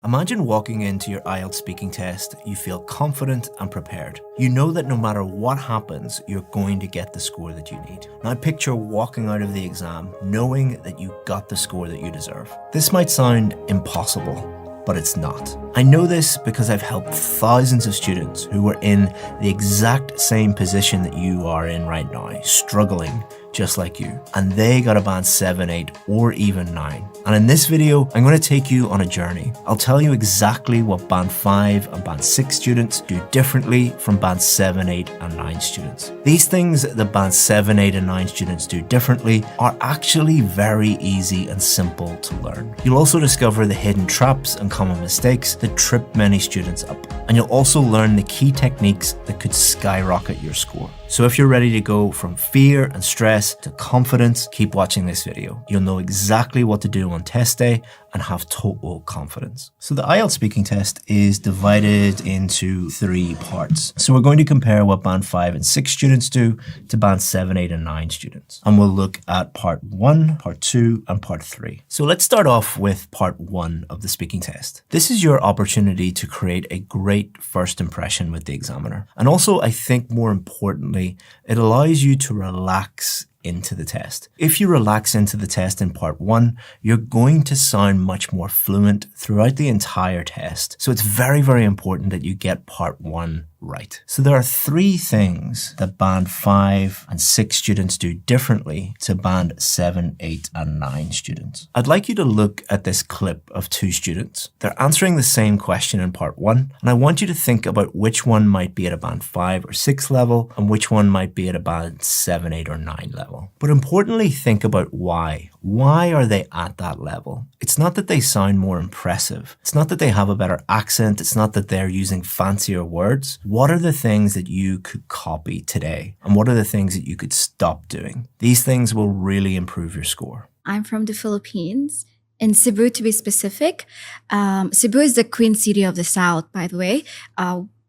Imagine walking into your IELTS speaking test, you feel confident and prepared. You know that no matter what happens, you're going to get the score that you need. Now picture walking out of the exam knowing that you got the score that you deserve. This might sound impossible, but it's not. I know this because I've helped thousands of students who were in the exact same position that you are in right now, struggling just like you. And they got a band 7, 8, or even 9. And in this video, I'm going to take you on a journey. I'll tell you exactly what band 5 and band 6 students do differently from band 7, 8, and 9 students. These things that band 7, 8, and 9 students do differently are actually very easy and simple to learn. You'll also discover the hidden traps and common mistakes that trip many students up. And you'll also learn the key techniques that could skyrocket your score. So if you're ready to go from fear and stress to confidence, keep watching this video. You'll know exactly what to do on test day and have total confidence. So the IELTS speaking test is divided into 3 parts. So we're going to compare what band 5 and 6 students do to band 7, 8, and 9 students. And we'll look at part 1, part 2, and part 3. So let's start off with part 1 of the speaking test. This is your opportunity to create a great first impression with the examiner. And also, I think more importantly, it allows you to relax into the test. If you relax into the test in part 1, you're going to sound much more fluent throughout the entire test. So it's very, very important that you get part 1 right. So there are 3 things that band 5 and 6 students do differently to band 7, 8, and 9 students. I'd like you to look at this clip of 2 students. They're answering the same question in part 1, and I want you to think about which one might be at a band 5 or 6 level and which one might be at a band 7, 8, or 9 level. But importantly, think about why. Why are they at that level? It's not that they sound more impressive. It's not that they have a better accent. It's not that they're using fancier words. What are the things that you could copy today? And what are the things that you could stop doing? These things will really improve your score. I'm from the Philippines, in Cebu to be specific. Cebu is the Queen City of the South, by the way.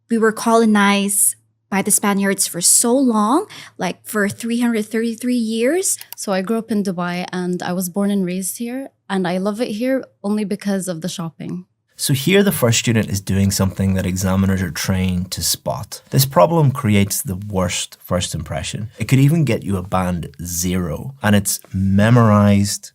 We were colonized by the Spaniards for so long, like for 333 years. So I grew up in Dubai and I was born and raised here. And I love it here only because of the shopping. So here the first student is doing something that examiners are trained to spot. This problem creates the worst first impression. It could even get you a band 0, and it's memorized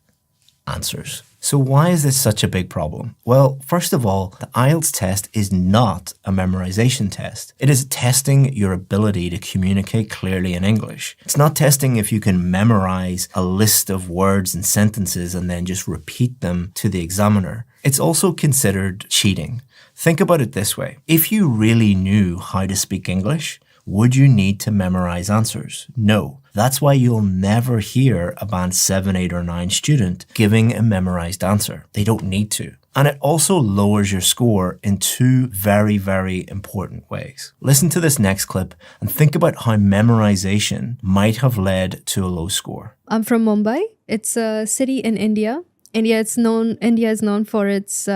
answers. So why is this such a big problem? Well, first of all, the IELTS test is not a memorization test. It is testing your ability to communicate clearly in English. It's not testing if you can memorize a list of words and sentences and then just repeat them to the examiner. It's also considered cheating. Think about it this way. If you really knew how to speak English, would you need to memorize answers? No. That's why you'll never hear a band 7, 8, or 9 student giving a memorized answer. They don't need to. And it also lowers your score in 2 very, very important ways. Listen to this next clip and think about how memorization might have led to a low score. I'm from Mumbai. It's a city in India. India is known for its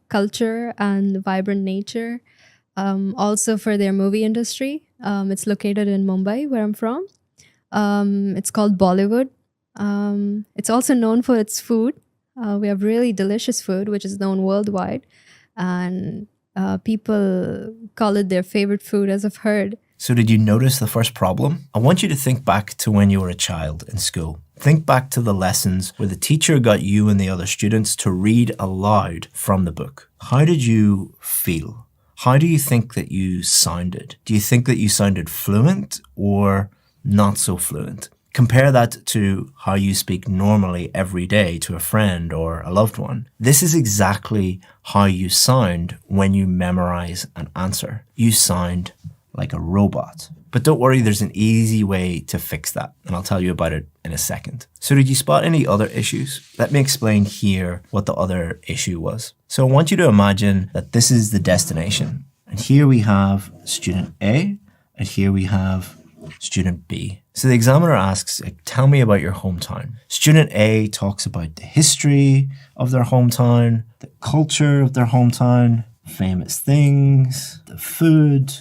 culture and vibrant nature. Also for their movie industry. It's located in Mumbai, where I'm from. It's called Bollywood. It's also known for its food. We have really delicious food, which is known worldwide. And people call it their favorite food, as I've heard. So did you notice the first problem? I want you to think back to when you were a child in school. Think back to the lessons where the teacher got you and the other students to read aloud from the book. How did you feel? How do you think that you sounded? Do you think that you sounded fluent or not so fluent? Compare that to how you speak normally every day to a friend or a loved one. This is exactly how you sound when you memorize an answer. You sound like a robot. But don't worry, there's an easy way to fix that, and I'll tell you about it in a second. So did you spot any other issues? Let me explain here what the other issue was. So I want you to imagine that this is the destination. And here we have student A, and here we have student B. So the examiner asks, tell me about your hometown. Student A talks about the history of their hometown, the culture of their hometown, famous things, the food,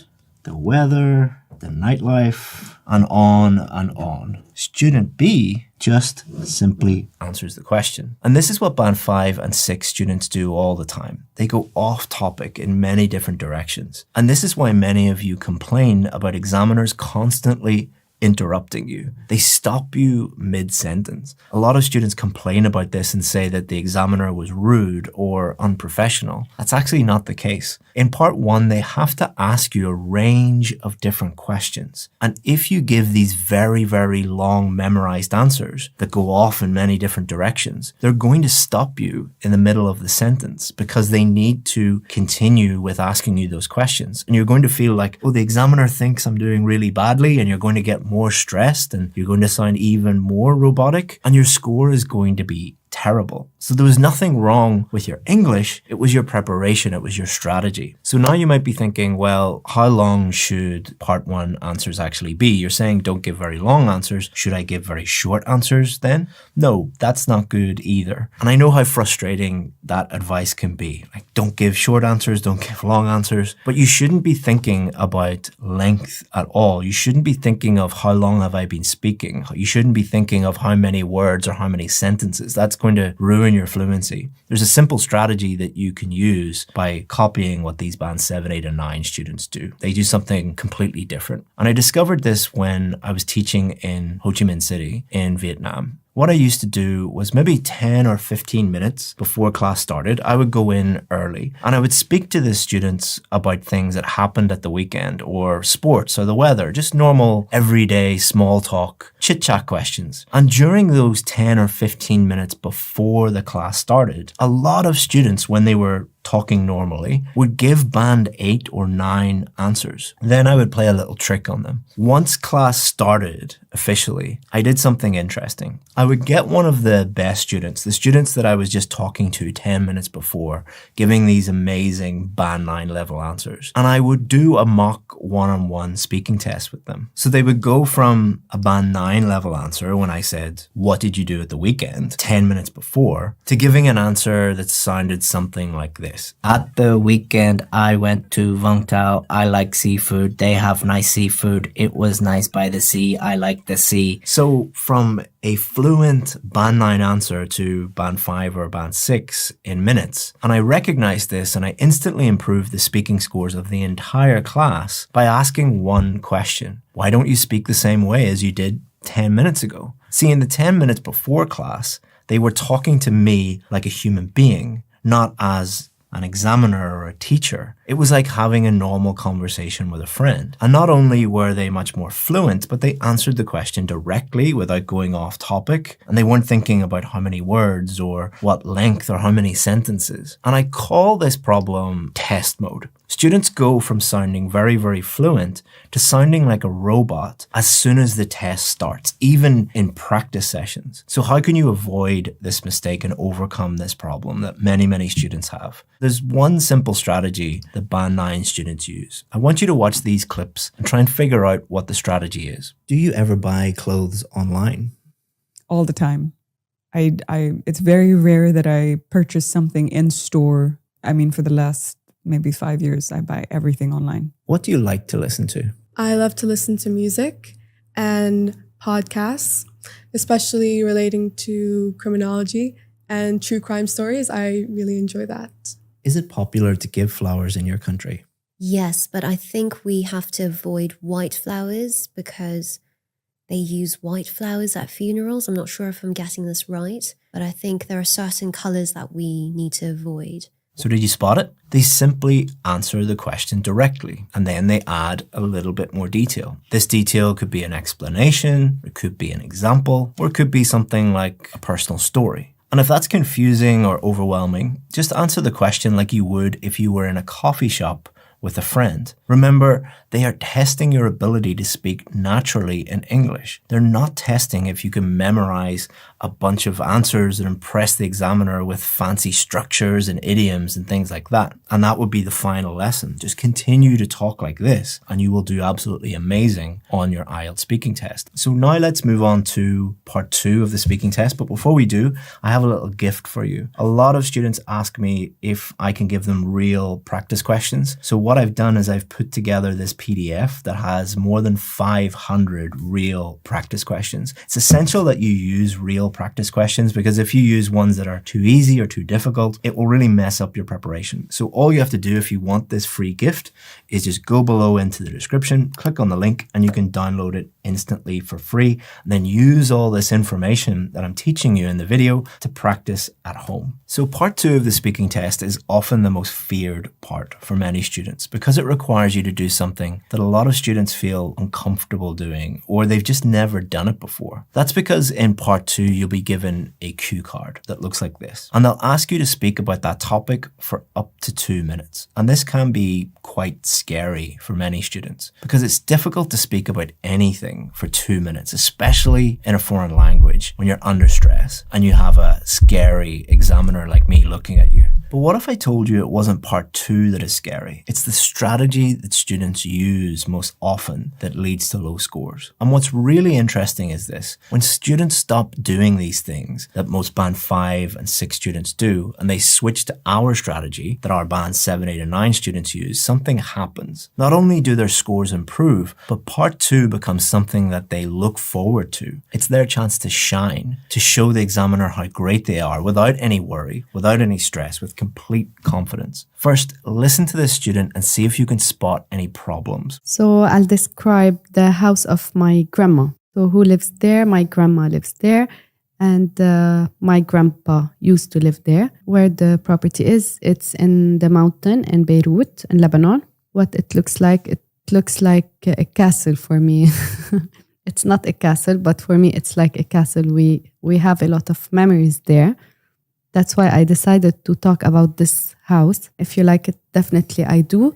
the weather, the nightlife, and on and on. Student B just simply answers the question. And this is what Band 5 and 6 students do all the time. They go off topic in many different directions. And this is why many of you complain about examiners constantly interrupting you. They stop you mid-sentence. A lot of students complain about this and say that the examiner was rude or unprofessional. That's actually not the case. In part 1, they have to ask you a range of different questions. And if you give these very, very long memorized answers that go off in many different directions, they're going to stop you in the middle of the sentence because they need to continue with asking you those questions. And you're going to feel like, oh, the examiner thinks I'm doing really badly, and you're going to get more stressed and you're going to sound even more robotic, and your score is going to be terrible. So there was nothing wrong with your English. It was your preparation. It was your strategy. So now you might be thinking, well, how long should part 1 answers actually be? You're saying don't give very long answers. Should I give very short answers then? No, that's not good either. And I know how frustrating that advice can be. Like, don't give short answers, don't give long answers. But you shouldn't be thinking about length at all. You shouldn't be thinking of how long have I been speaking. You shouldn't be thinking of how many words or how many sentences. That's going to ruin your fluency. There's a simple strategy that you can use by copying what these band 7, 8, and 9 students do. They do something completely different. And I discovered this when I was teaching in Ho Chi Minh City in Vietnam. What I used to do was maybe 10 or 15 minutes before class started, I would go in early and I would speak to the students about things that happened at the weekend or sports or the weather, just normal, everyday, small talk, chit-chat questions. And during those 10 or 15 minutes before the class started, a lot of students, when they were talking normally, would give band 8 or 9 answers. Then I would play a little trick on them. Once class started officially, I did something interesting. I would get one of the best students, the students that I was just talking to 10 minutes before, giving these amazing band 9 level answers. And I would do a mock one-on-one speaking test with them. So they would go from a band 9 level answer when I said, what did you do at the weekend, 10 minutes before, to giving an answer that sounded something like this. At the weekend, I went to Vung Tau. I like seafood. They have nice seafood. It was nice by the sea. I like the sea. So from a fluent band 9 answer to band 5 or band 6 in minutes. And I recognized this and I instantly improved the speaking scores of the entire class by asking one question. Why don't you speak the same way as you did 10 minutes ago? See, in the 10 minutes before class, they were talking to me like a human being, not as an examiner or a teacher. It was like having a normal conversation with a friend. And not only were they much more fluent, but they answered the question directly without going off topic. And they weren't thinking about how many words or what length or how many sentences. And I call this problem test mode. Students go from sounding very, very fluent to sounding like a robot as soon as the test starts, even in practice sessions. So how can you avoid this mistake and overcome this problem that many, many students have? There's one simple strategy that band 9 students use. I want you to watch these clips and try and figure out what the strategy is. Do you ever buy clothes online? All the time. It's very rare that I purchase something in store. I mean, for the last maybe 5 years, I buy everything online. What do you like to listen to? I love to listen to music and podcasts, especially relating to criminology and true crime stories. I really enjoy that. Is it popular to give flowers in your country? Yes, but I think we have to avoid white flowers because they use white flowers at funerals. I'm not sure if I'm getting this right, but I think there are certain colors that we need to avoid. So did you spot it? They simply answer the question directly, and then they add a little bit more detail. This detail could be an explanation, it could be an example, or it could be something like a personal story. And if that's confusing or overwhelming, just answer the question like you would if you were in a coffee shop with a friend. Remember, they are testing your ability to speak naturally in English. They're not testing if you can memorize a bunch of answers that impress the examiner with fancy structures and idioms and things like that. And that would be the final lesson. Just continue to talk like this and you will do absolutely amazing on your IELTS speaking test. So now let's move on to part 2 of the speaking test. But before we do, I have a little gift for you. A lot of students ask me if I can give them real practice questions. So what I've done is I've put together this PDF that has more than 500 real practice questions. It's essential that you use real practice questions because if you use ones that are too easy or too difficult, it will really mess up your preparation. So all you have to do if you want this free gift is just go below into the description, click on the link, and you can download it instantly for free. And then use all this information that I'm teaching you in the video to practice at home. So part 2 of the speaking test is often the most feared part for many students because it requires you to do something that a lot of students feel uncomfortable doing or they've just never done it before. That's because in part 2 you'll be given a cue card that looks like this and they'll ask you to speak about that topic for up to 2 minutes. And this can be quite scary for many students because it's difficult to speak about anything for 2 minutes, especially in a foreign language when you're under stress and you have a scary examiner like me looking at you. But what if I told you it wasn't part 2 that is scary? It's the strategy that students use most often that leads to low scores. And what's really interesting is this. When students stop doing these things that most band 5 and 6 students do, and they switch to our strategy that our band 7, 8, and 9 students use, something happens. Not only do their scores improve, but part 2 becomes something that they look forward to. It's their chance to shine, to show the examiner how great they are without any worry, without any stress, with complete confidence. First, listen to this student and see if you can spot any problems. So I'll describe the house of my grandma. So who lives there? My grandma lives there. And my grandpa used to live there. Where the property is, it's in the mountain in Beirut, in Lebanon. What it looks like a castle for me. It's not a castle, but for me, it's like a castle. We have a lot of memories there. That's why I decided to talk about this house. If you like it, definitely I do.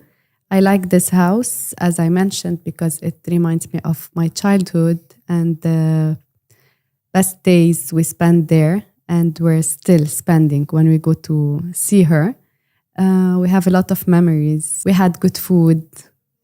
I like this house, as I mentioned, because it reminds me of my childhood and the best days we spent there and we're still spending when we go to see her. We have a lot of memories. We had good food.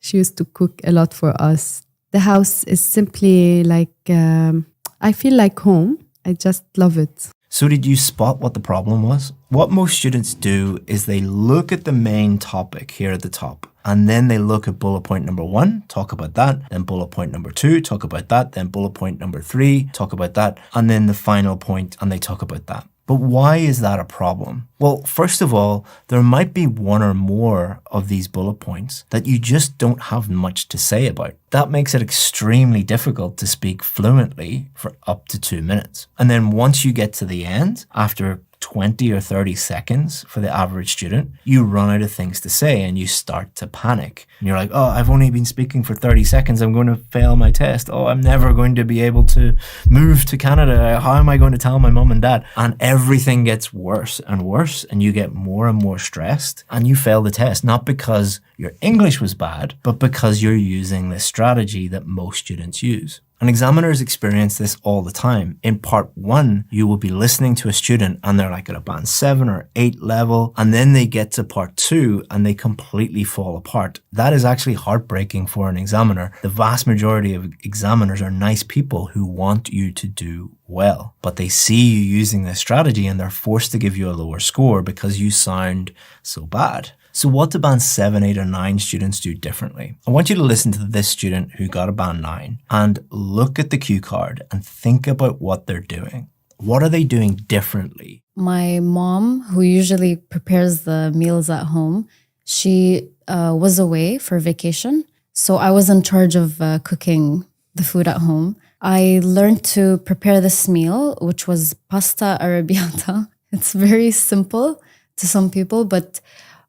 She used to cook a lot for us. The house is simply like, I feel like home. I just love it. So did you spot what the problem was? What most students do is they look at the main topic here at the top, and then they look at bullet point number 1, talk about that, then bullet point number 2, talk about that, then bullet point number 3, talk about that, and then the final point, and they talk about that. But why is that a problem? Well, first of all, there might be one or more of these bullet points that you just don't have much to say about. That makes it extremely difficult to speak fluently for up to 2 minutes. And then once you get to the end, after 20 or 30 seconds for the average student, you run out of things to say and you start to panic. And you're like, oh, I've only been speaking for 30 seconds. I'm going to fail my test. Oh, I'm never going to be able to move to Canada. How am I going to tell my mom and dad? And everything gets worse and worse and you get more and more stressed and you fail the test, not because your English was bad, but because you're using this strategy that most students use. And examiners experience this all the time. In part 1, you will be listening to a student and they're like at a band 7 or 8 level, and then they get to part 2 and they completely fall apart. That is actually heartbreaking for an examiner. The vast majority of examiners are nice people who want you to do well, but they see you using this strategy and they're forced to give you a lower score because you sound so bad. So what do band 7, 8, or 9 students do differently? I want you to listen to this student who got a band 9 and look at the cue card and think about what they're doing. What are they doing differently? My mom, who usually prepares the meals at home, she was away for vacation. So I was in charge of cooking the food at home. I learned to prepare this meal, which was pasta arrabbiata. It's very simple to some people, but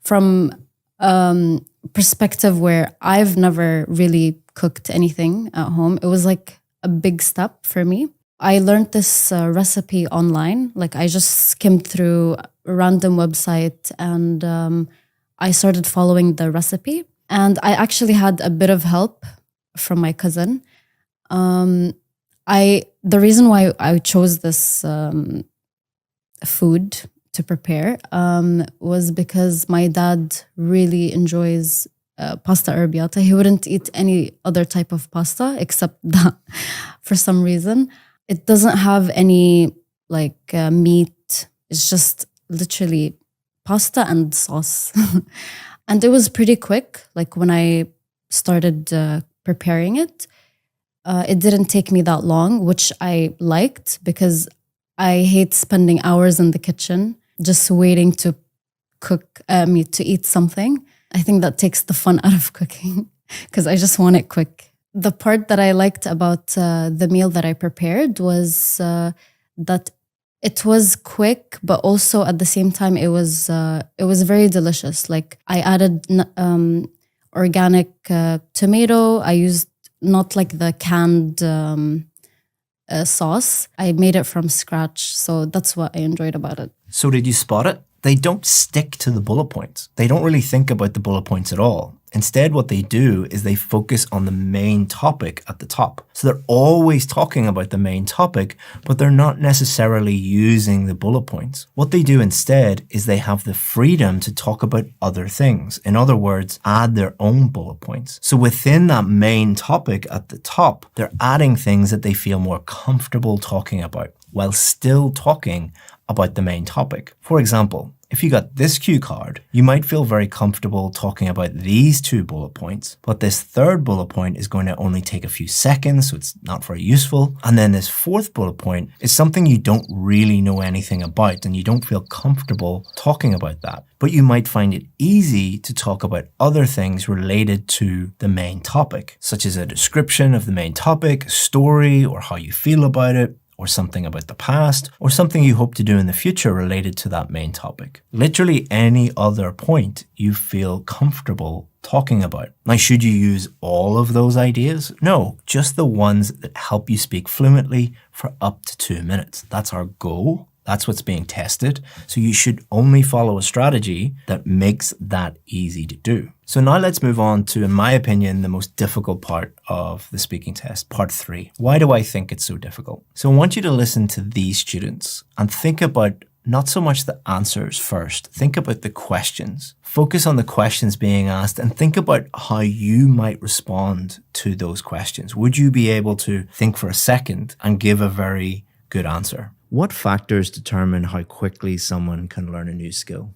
from perspective where I've never really cooked anything at home, it was like a big step for me. I learned this recipe online. Like I just skimmed through a random website and I started following the recipe. And I actually had a bit of help from my cousin. I the reason why I chose this food to prepare was because my dad really enjoys pasta arrabbiata. He wouldn't eat any other type of pasta except that for some reason. It doesn't have any meat. It's just literally pasta and sauce. And it was pretty quick. Like when I started preparing it, it didn't take me that long, which I liked because I hate spending hours in the kitchen just waiting to cook to eat something. I think that takes the fun out of cooking because I just want it quick. The part that I liked about the meal that I prepared was that it was quick, but also at the same time it was very delicious. Like I added organic tomato. I used not like the canned sauce. I made it from scratch, so that's what I enjoyed about it. So did you spot it? They don't stick to the bullet points. They don't really think about the bullet points at all. Instead, what they do is they focus on the main topic at the top. So they're always talking about the main topic, but they're not necessarily using the bullet points. What they do instead is they have the freedom to talk about other things. In other words, add their own bullet points. So within that main topic at the top, they're adding things that they feel more comfortable talking about while still talking about the main topic. For example, if you got this cue card, you might feel very comfortable talking about these 2 bullet points, but this 3rd bullet point is going to only take a few seconds, so it's not very useful. And then this 4th bullet point is something you don't really know anything about and you don't feel comfortable talking about that. But you might find it easy to talk about other things related to the main topic, such as a description of the main topic, a story, or how you feel about it, or something about the past, or something you hope to do in the future related to that main topic. Literally any other point you feel comfortable talking about. Now, should you use all of those ideas? No, just the ones that help you speak fluently for up to 2 minutes. That's our goal. That's what's being tested. So you should only follow a strategy that makes that easy to do. So now let's move on to, in my opinion, the most difficult part of the speaking test, part 3. Why do I think it's so difficult? So I want you to listen to these students and think about not so much the answers first. Think about the questions. Focus on the questions being asked and think about how you might respond to those questions. Would you be able to think for a second and give a very good answer? What factors determine how quickly someone can learn a new skill?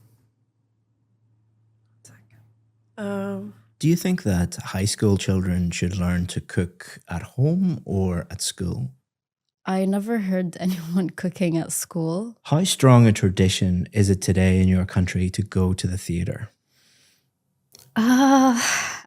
Do you think that high school children should learn to cook at home or at school? I never heard anyone cooking at school. How strong a tradition is it today in your country to go to the theatre?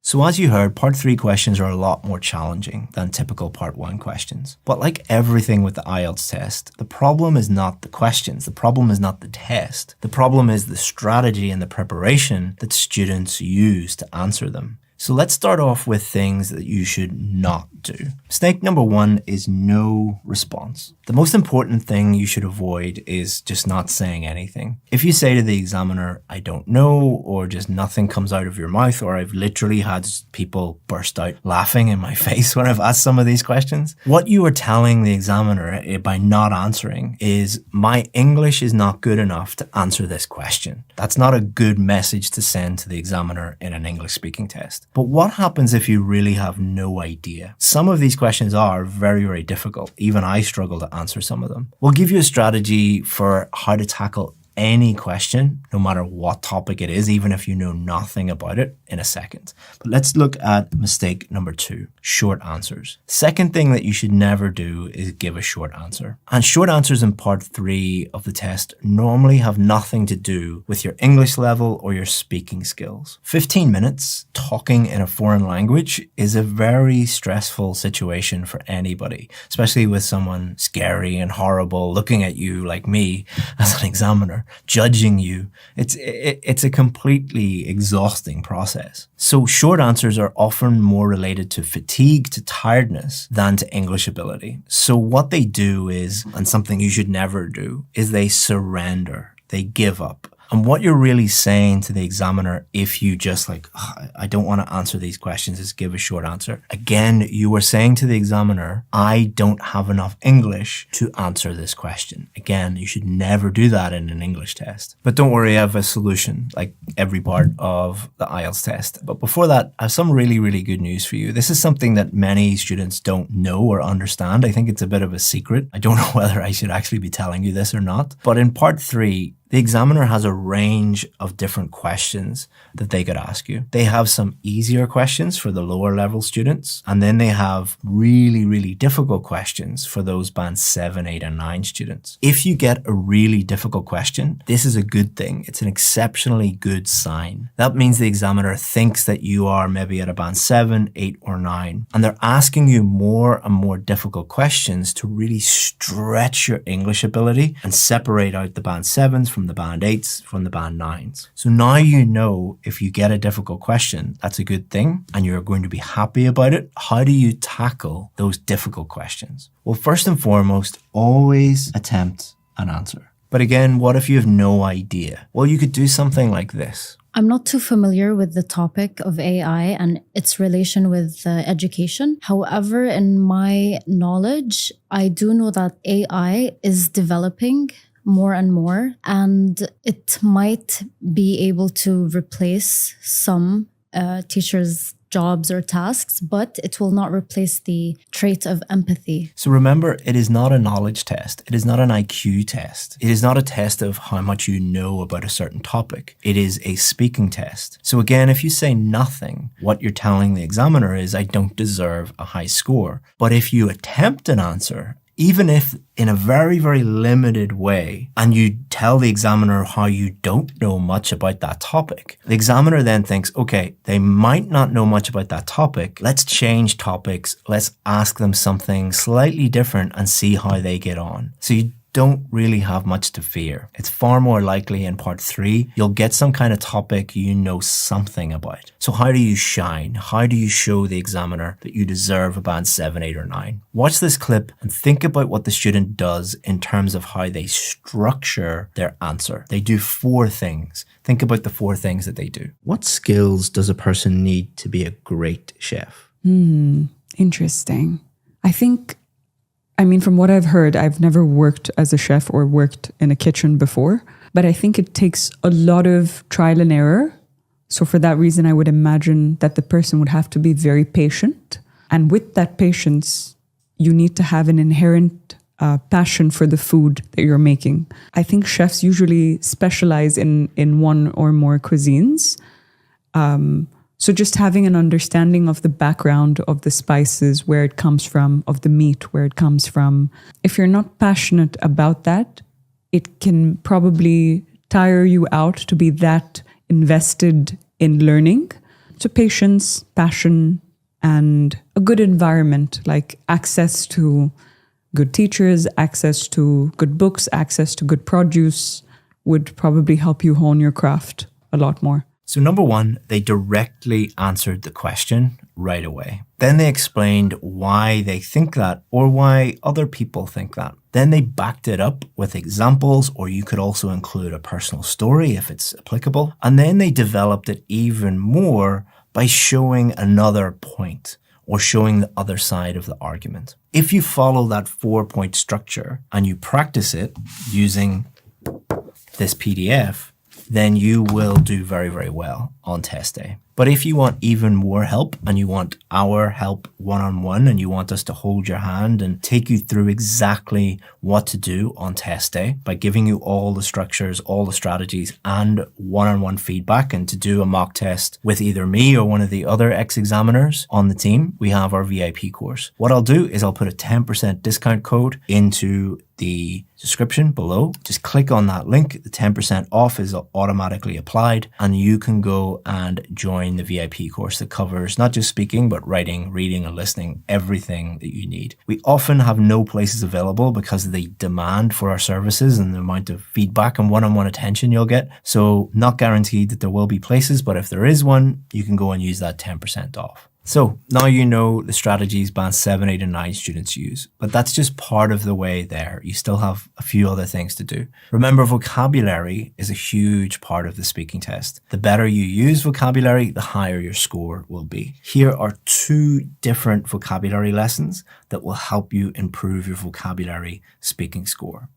So as you heard, part 3 questions are a lot more challenging than typical part 1 questions. But like everything with the IELTS test, the problem is not the questions. The problem is not the test. The problem is the strategy and the preparation that students use to answer them. So let's start off with things that you should not do. Mistake number 1 is no response. The most important thing you should avoid is just not saying anything. If you say to the examiner, I don't know, or just nothing comes out of your mouth, or I've literally had people burst out laughing in my face when I've asked some of these questions, what you are telling the examiner by not answering is, my English is not good enough to answer this question. That's not a good message to send to the examiner in an English speaking test. But what happens if you really have no idea? Some of these questions are very, very difficult. Even I struggle to answer some of them. We'll give you a strategy for how to tackle any question, no matter what topic it is, even if you know nothing about it, in a second. But let's look at mistake number 2, short answers. Second thing that you should never do is give a short answer. And short answers in part 3 of the test normally have nothing to do with your English level or your speaking skills. 15 minutes talking in a foreign language is a very stressful situation for anybody, especially with someone scary and horrible looking at you like me as an examiner, judging you. It's a completely exhausting process. So short answers are often more related to fatigue, to tiredness, than to English ability. So what they do is, and something you should never do, is they surrender. They give up. And what you're really saying to the examiner, if you just like, I don't want to answer these questions, is give a short answer. Again, you are saying to the examiner, I don't have enough English to answer this question. Again, you should never do that in an English test. But don't worry, I have a solution, like every part of the IELTS test. But before that, I have some really, really good news for you. This is something that many students don't know or understand. I think it's a bit of a secret. I don't know whether I should actually be telling you this or not. But in part 3, the examiner has a range of different questions that they could ask you. They have some easier questions for the lower level students, and then they have really, really difficult questions for those band 7, 8, and 9 students. If you get a really difficult question, this is a good thing. It's an exceptionally good sign. That means the examiner thinks that you are maybe at a band 7, 8, or 9, and they're asking you more and more difficult questions to really stretch your English ability and separate out the band 7s from the band 8s, from the band 9s. So now you know if you get a difficult question, that's a good thing and you're going to be happy about it. How do you tackle those difficult questions? Well, first and foremost, always attempt an answer. But again, what if you have no idea? Well, you could do something like this. I'm not too familiar with the topic of AI and its relation with education. However, in my knowledge, I do know that AI is developing more and more, and it might be able to replace some teachers' jobs or tasks, but it will not replace the trait of empathy. So remember, it is not a knowledge test. It is not an IQ test. It is not a test of how much you know about a certain topic. It is a speaking test. So again, if you say nothing, what you're telling the examiner is, I don't deserve a high score. But if you attempt an answer, even if in a very, very limited way, and you tell the examiner how you don't know much about that topic, the examiner then thinks, okay, they might not know much about that topic. Let's change topics. Let's ask them something slightly different and see how they get on. So you don't really have much to fear. It's far more likely in part 3, you'll get some kind of topic you know something about. So how do you shine? How do you show the examiner that you deserve a band 7, 8, or 9? Watch this clip and think about what the student does in terms of how they structure their answer. They do 4 things. Think about the 4 things that they do. What skills does a person need to be a great chef? Interesting. From what I've heard, I've never worked as a chef or worked in a kitchen before, but I think it takes a lot of trial and error. So for that reason, I would imagine that the person would have to be very patient. And with that patience, you need to have an inherent passion for the food that you're making. I think chefs usually specialize in one or more cuisines. So just having an understanding of the background of the spices, where it comes from, of the meat, where it comes from. If you're not passionate about that, it can probably tire you out to be that invested in learning. So patience, passion, and a good environment, like access to good teachers, access to good books, access to good produce would probably help you hone your craft a lot more. So number 1, they directly answered the question right away. Then they explained why they think that or why other people think that. Then they backed it up with examples, or you could also include a personal story if it's applicable. And then they developed it even more by showing another point or showing the other side of the argument. If you follow that 4-point structure and you practice it using this PDF, then you will do very, very well on test day. But if you want even more help and you want our help one-on-one and you want us to hold your hand and take you through exactly what to do on test day by giving you all the structures, all the strategies and one-on-one feedback, and to do a mock test with either me or one of the other ex-examiners on the team, we have our VIP course. What I'll do is I'll put a 10% discount code into the description below. Just click on that link. The 10% off is automatically applied and you can go and join the VIP course that covers not just speaking, but writing, reading and listening, everything that you need. We often have no places available because of the demand for our services and the amount of feedback and one-on-one attention you'll get. So not guaranteed that there will be places, but if there is one, you can go and use that 10% off. So now you know the strategies band 7, 8 and 9 students use, but that's just part of the way there. You still have a few other things to do. Remember, vocabulary is a huge part of the speaking test. The better you use vocabulary, the higher your score will be. Here are 2 different vocabulary lessons that will help you improve your vocabulary speaking score.